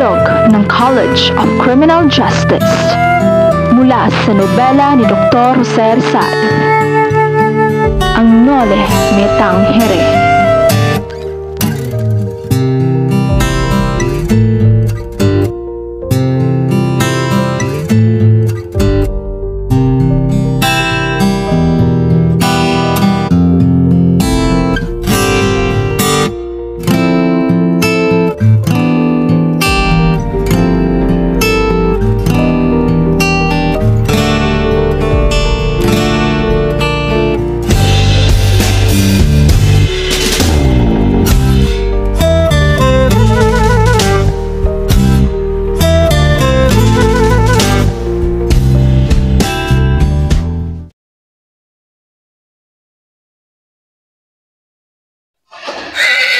handog ng College of Criminal Justice mula sa nobela ni Dr. Jose Rizal, Ang Noli Me Tangere.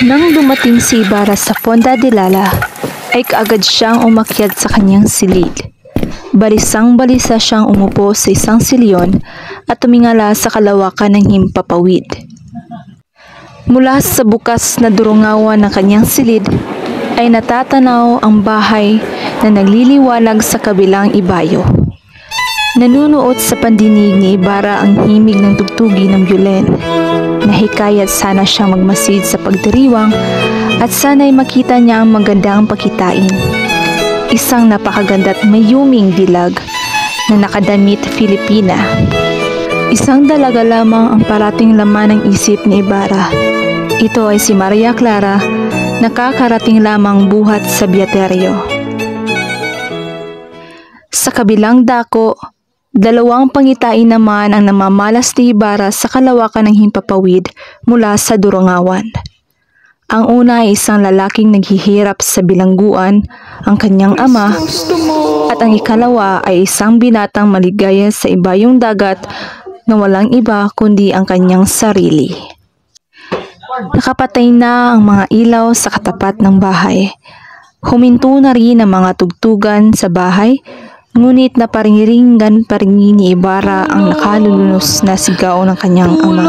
Nang dumating si Ibarra sa Fonda de Lala, ay kaagad siyang umakyat sa kanyang silid. Balisang-balisa siyang umupo sa isang silyon at tumingala sa kalawakan ng himpapawid. Mula sa bukas na durungawan ng kanyang silid, ay natatanaw ang bahay na nagliliwanag sa kabilang ibayo. Nanunuot sa pandinig ni Ibarra ang himig ng tugtugi ng biyolen. Nahikayat sana siyang magmasid sa pagdiriwang at sana'y makita niya ang magandang pakitain. Isang napakaganda at mayuming dilag na nakadamit Filipina. Isang dalaga lamang ang parating laman ng isip ni Ibarra. Ito ay si Maria Clara, nakakarating lamang buhat sa Biaterio. Sa kabilang dako, dalawang pangitain naman ang namamalas ni Ibarra sa kalawakan ng himpapawid mula sa durungawan. Ang una ay isang lalaking naghihirap sa bilangguan, ang kanyang ama, at ang ikalawa ay isang binatang maligaya sa ibayong dagat na walang iba kundi ang kanyang sarili. Nakapatay na ang mga ilaw sa katapat ng bahay. Huminto na rin ang mga tugtugan sa bahay, ngunit napariringgan pa rin ni Ibarra ang nakalulunos na sigaw ng kanyang ama.